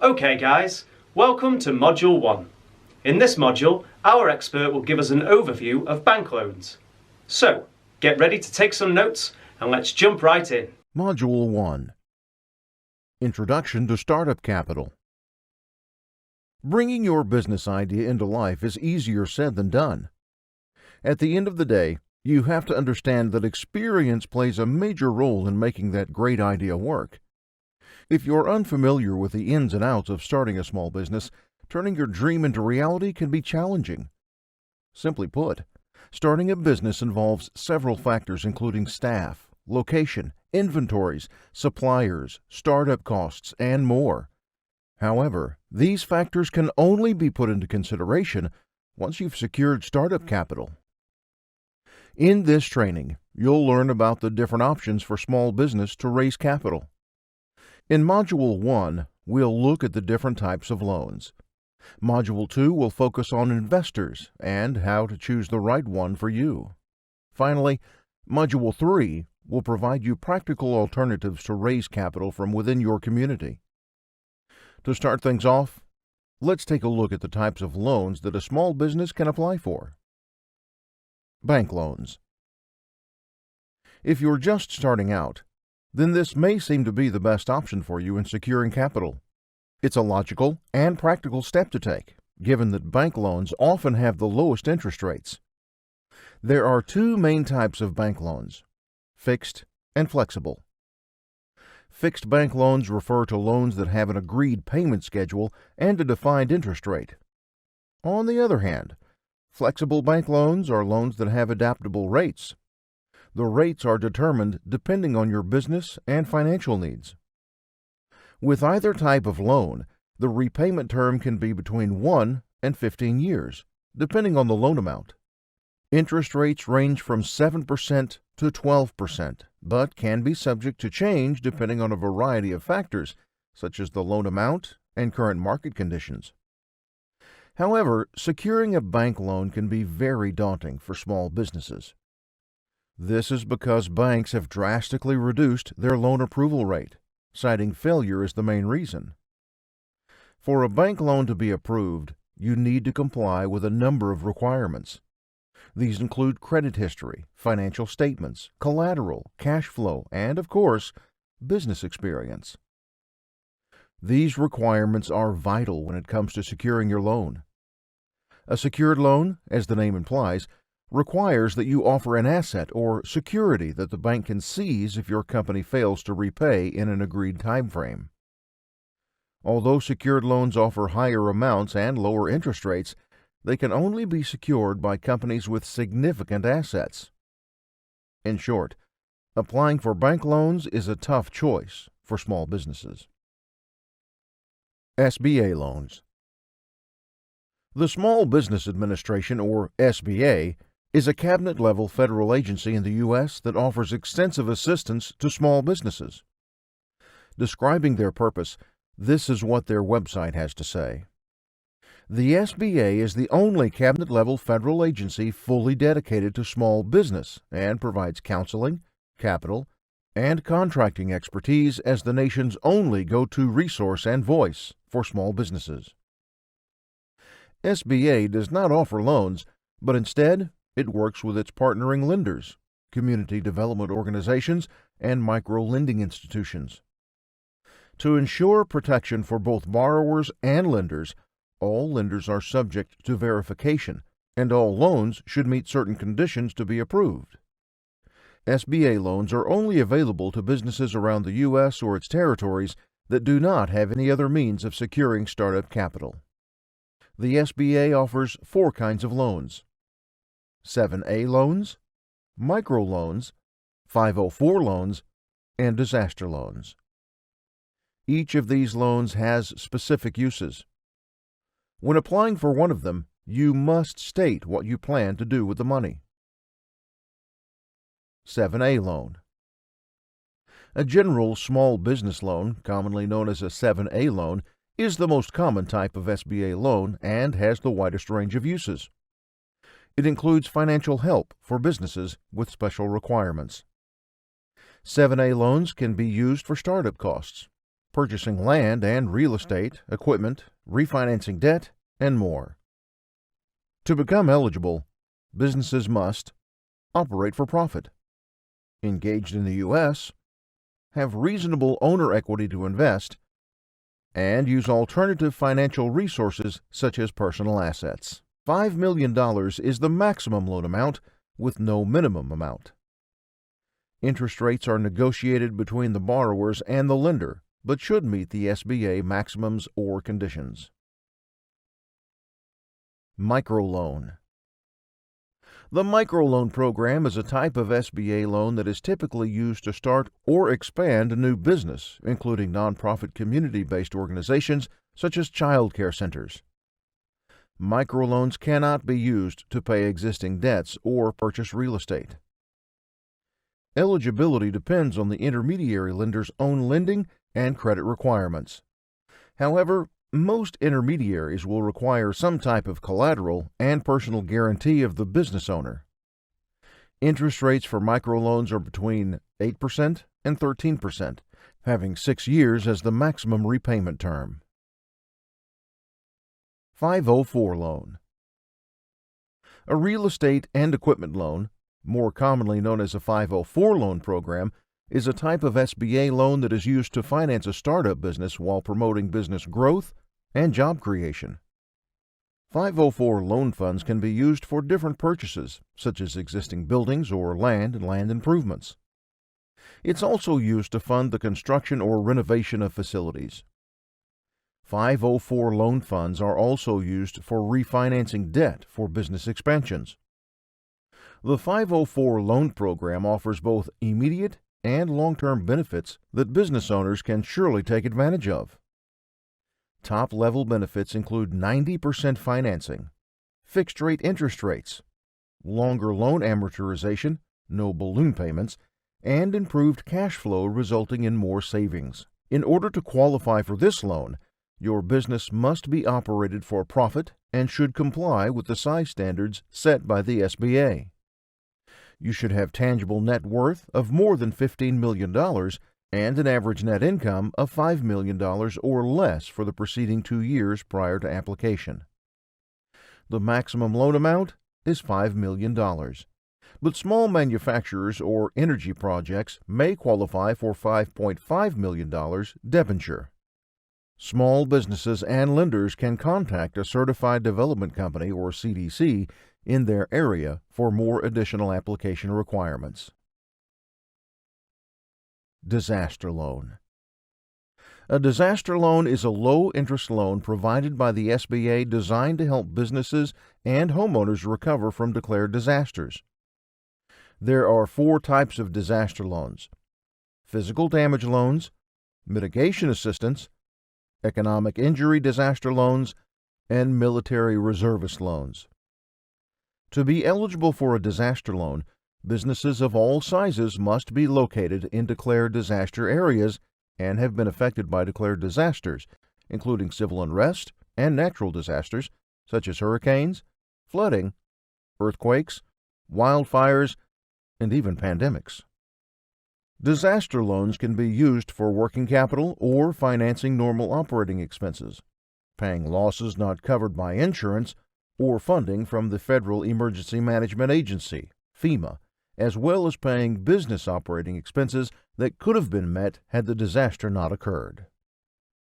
Okay guys, welcome to Module 1. In this module, our expert will give us an overview of bank loans. So, get ready to take some notes and let's jump right in. Module 1. Introduction to Startup Capital. Bringing your business idea into life is easier said than done. At the end of the day, you have to understand that experience plays a major role in making that great idea work. If you're unfamiliar with the ins and outs of starting a small business, turning your dream into reality can be challenging. Simply put, starting a business involves several factors including staff, location, inventories, suppliers, startup costs, and more. However, these factors can only be put into consideration once you've secured startup capital. In this training, you'll learn about the different options for small business to raise capital. In Module 1, we'll look at the different types of loans. Module 2 will focus on investors and how to choose the right one for you. Finally, Module 3 will provide you practical alternatives to raise capital from within your community. To start things off, let's take a look at the types of loans that a small business can apply for. Bank loans. If you're just starting out, then this may seem to be the best option for you in securing capital. It's a logical and practical step to take, given that bank loans often have the lowest interest rates. There are two main types of bank loans: fixed and flexible. Fixed bank loans refer to loans that have an agreed payment schedule and a defined interest rate. On the other hand, flexible bank loans are loans that have adaptable rates. The rates are determined depending on your business and financial needs. With either type of loan, the repayment term can be between 1 and 15 years, depending on the loan amount. Interest rates range from 7% to 12%, but can be subject to change depending on a variety of factors, such as the loan amount and current market conditions. However, securing a bank loan can be very daunting for small businesses. This is because banks have drastically reduced their loan approval rate, citing failure as the main reason. For a bank loan to be approved, you need to comply with a number of requirements. These include credit history, financial statements, collateral, cash flow, and, of course, business experience. These requirements are vital when it comes to securing your loan. A secured loan, as the name implies, requires that you offer an asset or security that the bank can seize if your company fails to repay in an agreed time frame. Although secured loans offer higher amounts and lower interest rates, they can only be secured by companies with significant assets. In short, applying for bank loans is a tough choice for small businesses. SBA loans. The Small Business Administration, or SBA, is a cabinet-level federal agency in the U.S. that offers extensive assistance to small businesses. Describing their purpose, this is what their website has to say. The SBA is the only cabinet-level federal agency fully dedicated to small business and provides counseling, capital, and contracting expertise as the nation's only go-to resource and voice for small businesses. SBA does not offer loans, but instead, it works with its partnering lenders, community development organizations, and micro-lending institutions. To ensure protection for both borrowers and lenders, all lenders are subject to verification, and all loans should meet certain conditions to be approved. SBA loans are only available to businesses around the U.S. or its territories that do not have any other means of securing startup capital. The SBA offers 4 kinds of loans: 7A loans, microloans, 504 loans, and disaster loans. Each of these loans has specific uses. When applying for one of them, you must state what you plan to do with the money. 7A loan. A general small business loan, commonly known as a 7A loan, is the most common type of SBA loan and has the widest range of uses. It includes financial help for businesses with special requirements. 7A loans can be used for startup costs, purchasing land and real estate, equipment, refinancing debt, and more. To become eligible, businesses must operate for profit, engaged in the U.S., have reasonable owner equity to invest, and use alternative financial resources such as personal assets. $5 million is the maximum loan amount with no minimum amount. Interest rates are negotiated between the borrowers and the lender, but should meet the SBA maximums or conditions. Microloan. The microloan program is a type of SBA loan that is typically used to start or expand a new business, including nonprofit community-based organizations such as child care centers. Microloans cannot be used to pay existing debts or purchase real estate. Eligibility depends on the intermediary lender's own lending and credit requirements. However, most intermediaries will require some type of collateral and personal guarantee of the business owner. Interest rates for microloans are between 8% and 13%, having 6 years as the maximum repayment term. 504 loan. A real estate and equipment loan, more commonly known as a 504 loan program, is a type of SBA loan that is used to finance a startup business while promoting business growth and job creation. 504 loan funds can be used for different purchases, such as existing buildings or land and land improvements. It's also used to fund the construction or renovation of facilities. 504 loan funds are also used for refinancing debt for business expansions. The 504 loan program offers both immediate and long-term benefits that business owners can surely take advantage of. Top-level benefits include 90% financing, fixed-rate interest rates, longer loan amortization, no balloon payments, and improved cash flow resulting in more savings. In order to qualify for this loan, your business must be operated for profit and should comply with the size standards set by the SBA. You should have tangible net worth of more than $15 million and an average net income of $5 million or less for the preceding 2 years prior to application. The maximum loan amount is $5 million, but small manufacturers or energy projects may qualify for $5.5 million debenture. Small businesses and lenders can contact a Certified Development Company or CDC in their area for more additional application requirements. Disaster loan. A disaster loan is a low-interest loan provided by the SBA designed to help businesses and homeowners recover from declared disasters. There are 4 types of disaster loans: physical damage loans, mitigation assistance, economic injury disaster loans, and military reservist loans. To be eligible for a disaster loan, businesses of all sizes must be located in declared disaster areas and have been affected by declared disasters, including civil unrest and natural disasters such as hurricanes, flooding, earthquakes, wildfires, and even pandemics. Disaster loans can be used for working capital or financing normal operating expenses, paying losses not covered by insurance, or funding from the Federal Emergency Management Agency, FEMA, as well as paying business operating expenses that could have been met had the disaster not occurred.